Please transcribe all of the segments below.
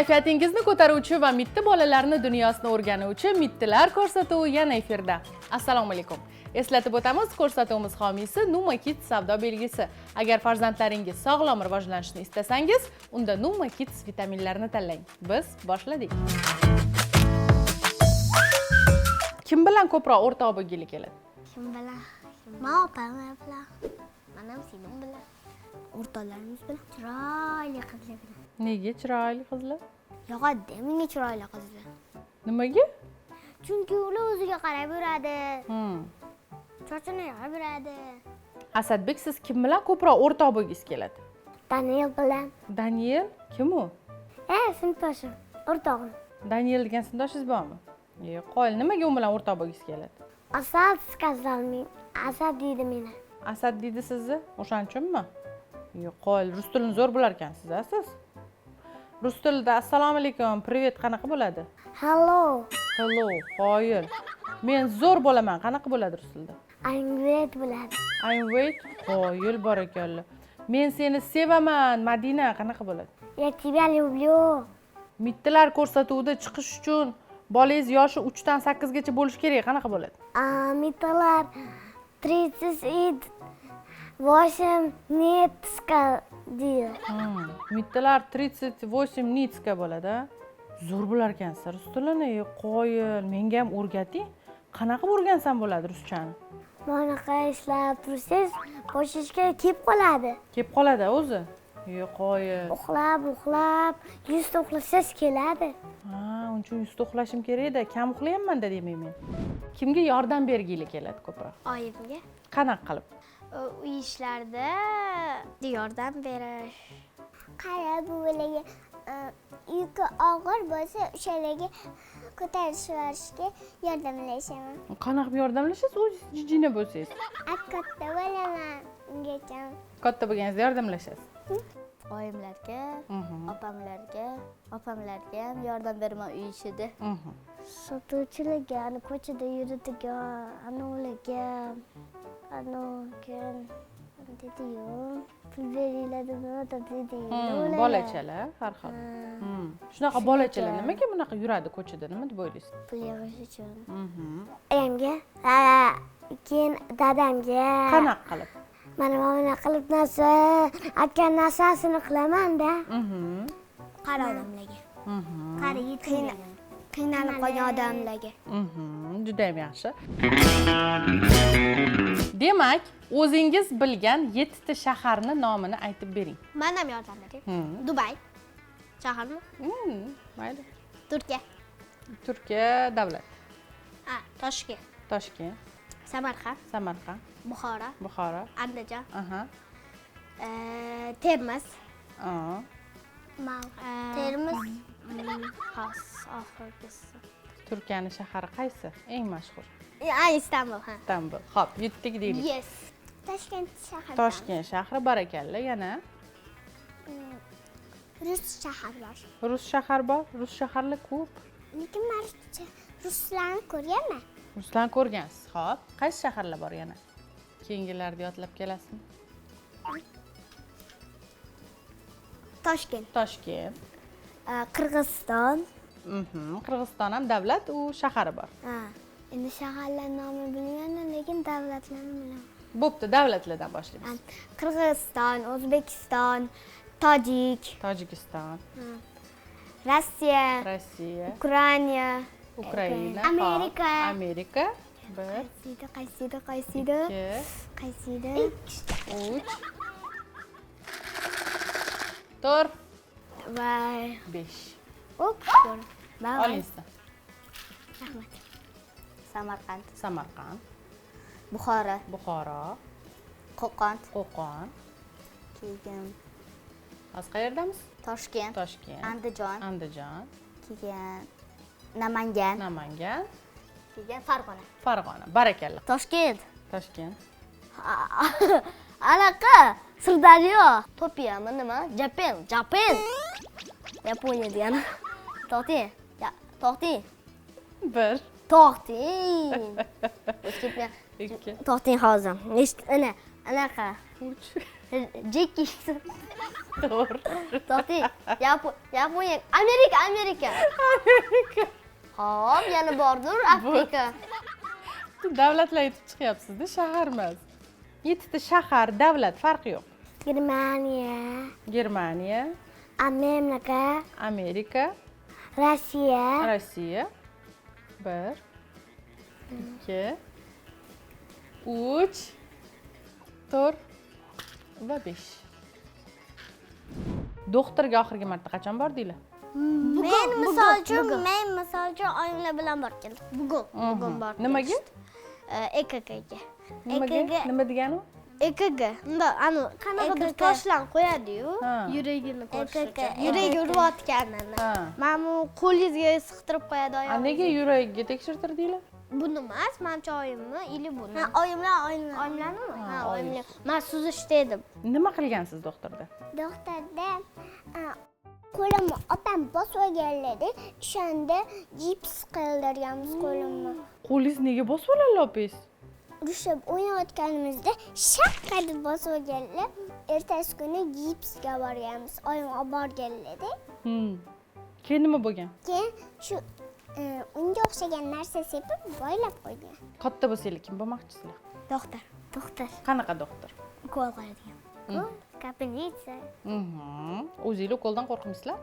Kayfiyatingizni ko'taruvchi va mitti bolalarni dunyosini o'rganuvchi Mittilar ko'rsatuvi yana efirda. Assalomu alaykum. Eslatib o'tamiz, ko'rsatuvimiz homiysi Numa Kids savdo belgisi. Agar farzandlaringiz sog'lom rivojlanishni istasangiz, unda Numa Kids vitaminlarini tanlang. Biz boshladik. Kim bilan ko'proq o'rtoq bo'lgili keladi? Kim bilan? Men opam bilan. Mana Sinom bilan. O'rtoqlarimiz bilan. Chiroyli qizlar bilan. Nega chiroyli qizlar? Yo'qadi, menga chiroyli qizlar. Nimaga? Chunki ular o'ziga qarab yuradi. Chochini yig'ib yuradi. Asadbek, siz kim bilan ko'proq o'rtoq bo'lgisiz keladi? Daniel bilan. Daniel kim u? Sinfdoshim, o'rtog'im. Daniel degan sinfdoshingiz bormi? Qo'yil, nimaga u bilan o'rtoq bo'lgisiz keladi? Asad сказал, Asad deydi meni. Asad deydi sizni? O'shaning uchunmi? Qo'yil, rus tilini zo'r bo'lar ekansiz, siz. Rus tilida assalomu alaykum, privet qanaqa bo'ladi? Hello. Hello, qo'yil. Men zo'r bo'laman, qanaqa bo'ladi rus tilida? I'm great bo'ladi. I'm wait, qo'yil, barakalloh. Men seni sevaman, Madina, qanaqa bo'ladi? Я тебя люблю. Mittilar ko'rsatuvida chiqish uchun bolangiz yoshi 3 dan 8 gacha bo'lishi kerak, qanaqa bo'ladi? Mittilar 38 нитска deydi. Mittilar 38 nitska bo'ladi. Zo'r bo'lar ekansiz rus tilini. Qo'yil, menga ham o'rgating. Qanaqa o'rgansam bo'ladi ruschani? Bunaqa ishlab tursangiz, boshingizga kelib qoladi. Kelib qoladi o'zi. Qo'yil. Uxlab, 100 ta uxlasangiz keladi. Uning uchun 100 ta uxlashim kerak-da, kam uxlayapman-da demayman. Kimga yordam bergili keladi ko'proq? Oyimga. Qanaqa qilib? Uy ishlarida yordam berish. Qara buvilarga yuki og'ir bo'lsa, o'shalarga ko'tarishga yordamlashaman. Qanaqa yordamlashasiz? O'z jijina bo'lsangiz. Katta bo'laman ungacha. Katta bo'lganingizda yordamlashasiz. Oyimlarga, opamlarga ham yordam beraman uy ishida. Sotuvchilarga, ko'chada yuradigan, ularga, dedi-yu, pul beringlarmi, dedi-yu. Bolachalar har xil. Shunaqa bolachalar nimaga bunaqa yuradi ko'chada, nima deb o'ylaysiz? Pul yig'ish uchun. Ayamga, keyin dadamga. Qanaqa qilib? Mana bunaqa qilib aytgan narsasini qilaman-da. Qari odamlarga. Qari qiynalib qolgan odamlarga. Juda ham yaxshi. Demak, o'zingiz bilgan 7 ta shaharni nomini aytib bering. Men ham yordam bering. Dubay. Shaharmi? Mayli. Turkiya. Turkiya davlat. Toshkent. Toshkent. Samarqand. Buxoro. Andijon. Termiz. Termiz. Oxirgisi. Turkiyaning shahari qaysi? Eng mashhur. Istanbul. Istanbul. Xo'p, 7 ta deylik. Yes. Toshkent shahri. Toshkent shahri, barakalla. Yana Rus shahar bor. Rus shahar bor. Rus shaharlar ko'p. Lekin men ruslarni ko'rganman. Ruslarni ko'rgansiz. Xo'p, qaysi shaharlar bor yana? Keyingilarni yodlab kelasizmi? Toshkent. Qirg'iziston. Qirg'iziston ham davlat, u shahari bor. Endi shaharlar nomi bilmayman, lekin davlatlarni bilaman. Bo'pti, davlatlardan boshlaymiz. Qirg'iziston, O'zbekiston, Tojikiston, Rossiya, Ukraina, Amerika. Qaysida? 3 4 va 5. Oling. Rahmat. Samarqand. Buxoro. Qo'qon. Keyin Hozir qayerdamiz? Toshkent. Andijon. Keyin Namangan. Keyin Farg'ona. Barakalla. Toshkent. Anaqa Sirdaryo. Topiyami nima? Japan. Yaponiya degani. To'xting. 1 To'xting. 2 To'xting hozir. Anaqa. 3 Jeki. To'g'ri. To'xting. Yaponiya, Amerika. Hop, yana bordir Afrika. Davlatlar yetib chiqyapsiz-da, shahar emas. 7 ta shahar, davlat farqi yo'q. Germaniya, Amerika, Rossiya. 1 2 3 4 va 5. Doktorga oxirgi marta qachon bordinglar? Men misol uchun oyimlar bilan borib keldim. Bugun bordim. Nimaga? EKGga. Nima degani u? EKG. Unda qanaqadir toshlar qo'yadi-yu, yuragini ko'rsatadi. Yuragi urayotganini. Mana qo'lingizga siqtirib qo'yadi oyog'ingizni. Nega yuragiga tekshirtirdinglar? Buni emas, menimcha oyimni ili buni. Ha, oyimlarnimi? Ha, oyimlar. Men suzishda edim. Nima qilgansiz doktorda? Doktorda qo'limni opam bosib olganladi. O'shanda gips qildirganmiz qo'limni. Qo'lingiz nega bosib oladi opingiz? Urushib o'ynayotganimizda shaqqatib bosib olganlar. Ertasi kuni gipsga borganmiz. Oyim olib borganladi. Keyin nima bo'lgan? Keyin shu unga o'xshagan narsa sepib boylab qo'ygan. Katta bo'lsanglar kim bo'lmoqchisizlar? Doktor. Qanaqa doktor? Ukol qiladigan. Kapelnitsa. O'zinglar ukoldan qo'rqmaysizlar?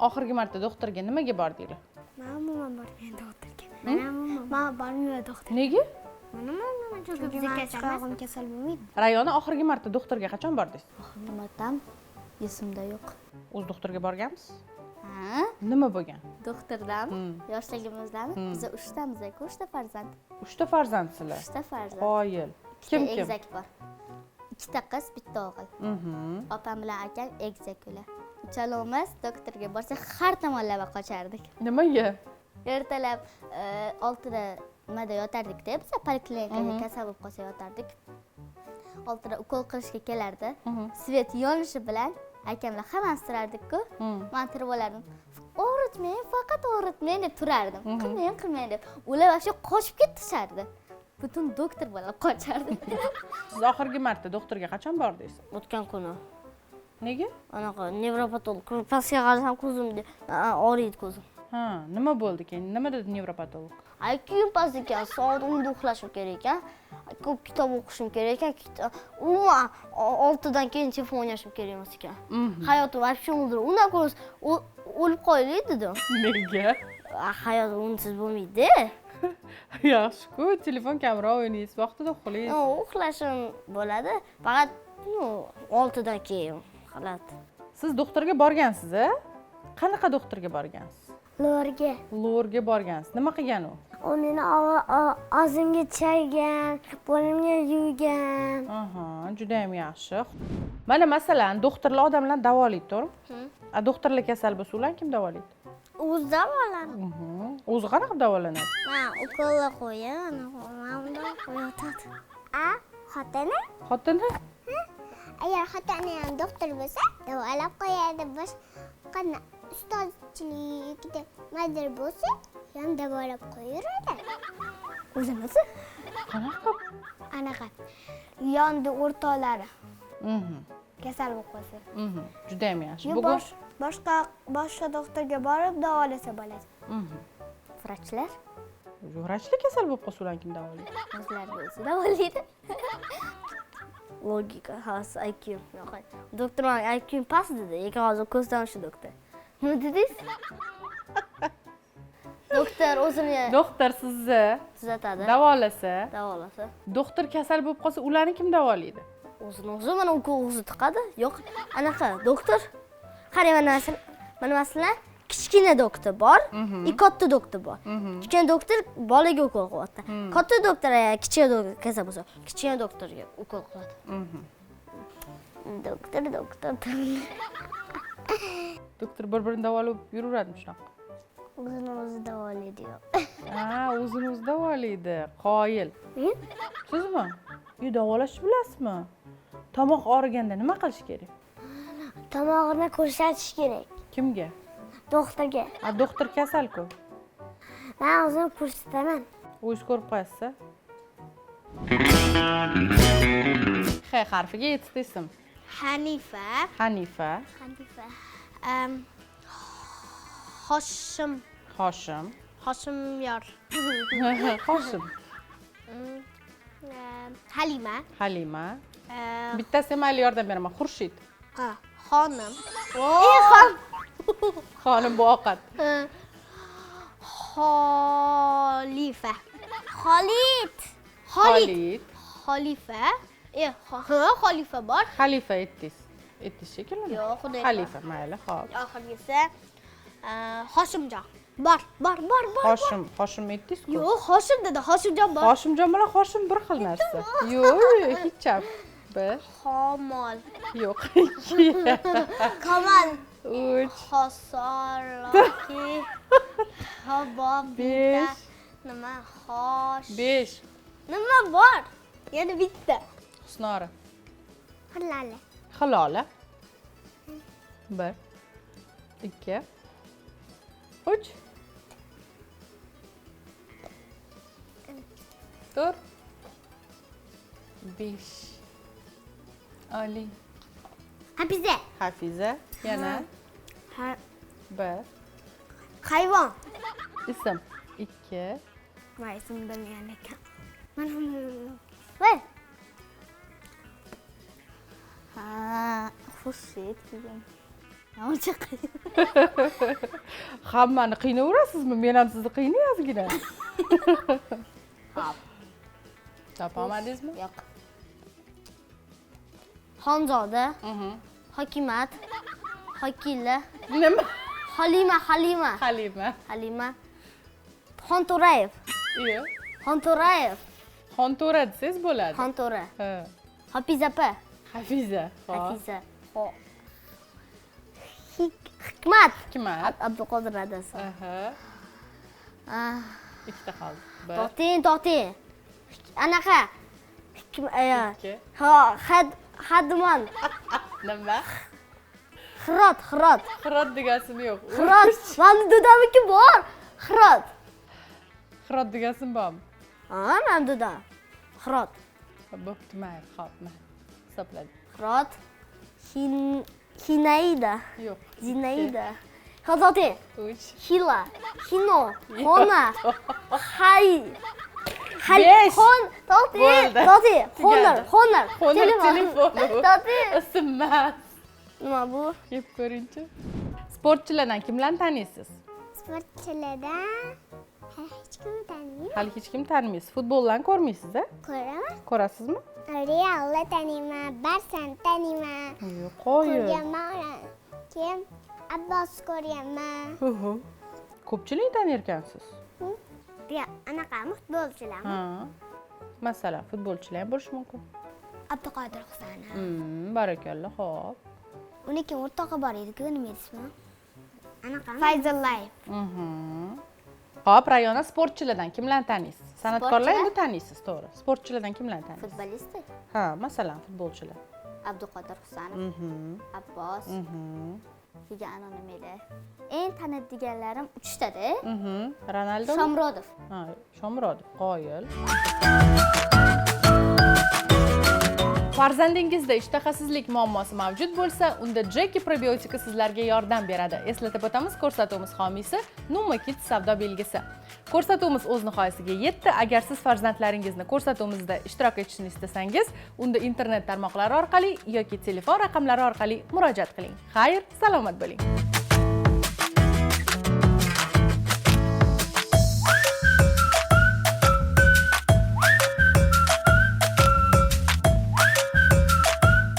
Oxirgi marta doktorga nimaga bordinglar? Mamam borgan doktorga. Mana bormayman doktor. Nega? Mana bizga kasal bo'lmaydi. Rayona oxirgi marta doktorga qachon bordingiz? Oxirgi martam esimda yo'q. O'z doktorga borgansiz? Ha? Nima bo'lgan? Doktordan yoshligimizdami? Biz 3 tamiz-ku, 3 ta farzand. 3 ta farzandsizlar. 3 ta farzand. Qoyil. Kim? Egizak bor. 2 ta qiz, bitta o'g'il. Opam bilan akam egizak ular. Uchalamiz doktorga borsak har tomonlama qochardik. Nimaga? Ertalab 6 da nimada yotardik-da, biz poliklinikada kasal bo'lib qolsa yotardik. 6 da ukol qilishga kelardi. Svet yonishi bilan akamlar hammasi turardik-ku. Men turib olardim. O'ritmang, faqat o'ritmang deb turardim. Qilmang deb. Ular vaqti qochib ketishardi. Butun doktor bo'lib qochardi. Siz oxirgi marta doktorga qachon bordingiz? O'tgan kuni. Nega? Anaqa nevropatolog. Pastga qarasam ko'zimda og'riydi ko'zim. Ha, nima bo'ldi keyin? Nima dedi nevropatolog? IQ'm past ekan, soat 10 da uxlashim kerak ekan. Ko'p kitob o'qishim kerak ekan. Umuman 6 dan keyin telefon o'ynashim kerak emas ekan. Hayotim вообще o'ldirib, undan ko'ra o'lib qolaylik dedim. Nega? Hayot unsiz bo'lmaydi. Yaxshi-ku, telefon kamera o'ynaysiz, vaqtida uxlaysiz. Uxlashim bo'ladi, faqat 6 dan keyin xalat. Siz doktorga borgansiz-a? Qanaqa doktorga borgansiz? Lorga borgansiz. Nima qilgan u? U meni og'zimga chaygan, bo'limga yuvgan. Aha, juda ham yaxshi. Mana masalan, doktorlar odamlarni davolaydi, to'g'rimi? Doktorlar kasal bo'lsa, ularni kim davolaydi? O'zi davolanadi. O'zi qanaqa davolanadi? Mana ukollar qo'yadi, mana unda qo'yadi. Xotini? Xotini? Agar xotini ham doktor bo'lsa, davolab qo'yadi. Boshqa ustozchilikda madar bo'lsa, ham davolab qo'yaveradi. O'zimiz? Qanaqa? Anaqa. Yondi o'rtoqlari. Kasal bo'lib qolsa. Juda ham yaxshi. Bugun boshqa doktorga borib davolasa bo'ladi. Vrachlar? Vrachlar kasal bo'lib qolsa, ularni kim davolaydi? O'zlari o'zi davolaydi. Logika, has IQ. Doktor IQ past dedi, lekin hozir ko'zdan shu doktor. Nima dedingiz? Doktor o'zini sizni tuzatadi. Davolasa. Doktor kasal bo'lib qolsa, ularni kim davolaydi? O'zi mana o'zi tiqadi. Yo'q, anaqa doktor. Qarang, mana masalan, kichkina doktor bor, katta doktor bor. Kichkina doktor bolaga ukol qilyapti. Katta doktor kichkina doktor kasal bo'lsa, kichkina doktorga ukol qiladi. Doktor. Doktor bir-birini davolab yuraveradimi shunaqa? O'zini o'zi davolaydi. O'zini o'zi davolaydi. Qoyil. Sizmi? Davolashni bilasizmi? Tomoq og'riganda nima qilish kerak? Tomog'ini ko'rsatish kerak. Kimga? Doktorga. Doktor kasal-ku. Men o'zim ko'rsataman. O'zingiz ko'rib qo'yasiz-a? H harfiga 7 ta ism. Hanifa, Hanifa, Hanifa. Hoshim, Hoshim, Hoshimyor, Hoshim, Halima, Halima. Bittasi mayli yordam beraman. Xurshid. xonim, Xonim bu ovqat. Xolifa, Xolid. Xolid, Xolifa, Xolifa bor. Xalifa etdingiz. Etdingiz shekilli. Yo'q, xudo Xalifa, mayli, xo'p. Oxirgisi Hoshimjon. Bor. Hoshim etdingiz-ku. Yo'q, Hoshim dedi, Hoshimjon bor. Hoshimjon bilan Hoshim bir xil narsa. Yo'q, hech chap. Bir. Xomol, Yo'q, 2. Kamal, 3. Xosoroki, Habob, 5. nima? Xosh. 5. Nima bor? Yana bitta. Husnora. Hilali. Hilola. 1. 2. 3. 4. 5. Ali. Hafiza. Hafiza. Yana. 1. Hayvon. Ism. 2. Nima ism bilmagan ekan. Voy. Xurshid degan. Namuncha qiyin. Hammani qiynaverasizmi? Men ham sizni qiynayapsizgina. Hop. Topolmadingizmi? Yo'q. Xonzoda, Mhm. Hokimat, Hokila, Nima? Halima, Halima. Xonto'rayev, Iyo. Xonto'rayev, Xonto'ra desangiz bo'ladi. Xonto'ra, Ha. Hafiza opa, Hafiza. Xo'p. Hafiza, Hikmat, Hikmat. Abduqodir adasi. Aha. Ikkita qoldi. 1. To'xting. Anaqa. Ikki. Xadimon, Nima? Hirot. Hirot degasim yo'q. Hirot, mani dudamiki bor. Hirot. Hirot degasim bormi? Mani dudam. Hirot. Bo'pti, mayli, xo'p, mayli. Hisobladik. Hirot. Hinaida. Yo'q. Zinaida. To'xting. 3. Hila, Hino, Xona, Hay. Besh. To'xting. Bo'ldi. Honor. Honor Telefon. telefoni. To'xting. Ism emas. Nima bu? Yeb ko'ringchi. Sportchilardan kimlarni taniysiz? Sportchilardan hech kimni taniyman. Hali hech kim taniysiz. Futbollarni ko'rmaysiz-a? Ko'raman. Ko'rasizmi? Realni taniyman, Barsani taniyman. Yo'q, qo'ying. Ko'rganman. Keyin Abbos ko'rganman. Ko'pchilik tanirkansiz. Anaqa futbolchilarmi? Ha. Masalan, futbolchilar ham bo'lishi mumkin. Abduqodir Husanov. Barakalla, xo'p. Uniki o'rtog'i bor edi-ku, nima ismi? Anaqa. Fayzullayev. Xo'p, Rayona sportchilardan kimlarni taniysiz? San'atkorlar endi taniysiz, to'g'ri. Sportchilardan kimlarni taniysiz? Futbolist. Ha, masalan, futbolchilar. Abduqodir Husanov, Abbos, degan anonimida. Eng tanadiganlarim 3 tada. Ronaldo. Shomurodov. Ha, Shomurodov, qoyil. Farzandingizda ishtahasizlik muammosi mavjud bo'lsa, unda Jeki probiotika sizlarga yordam beradi. Eslatib o'tamiz, ko'rsatuvimiz homiysi Numa Kids savdo belgisi. Ko'rsatuvimiz o'z nihoyasiga yetdi. Agar siz farzandlaringizni ko'rsatuvimizda ishtirok etishni istasangiz, unda internet tarmoqlari orqali yoki telefon raqamlari orqali murojaat qiling. Xayr, salomat bo'ling.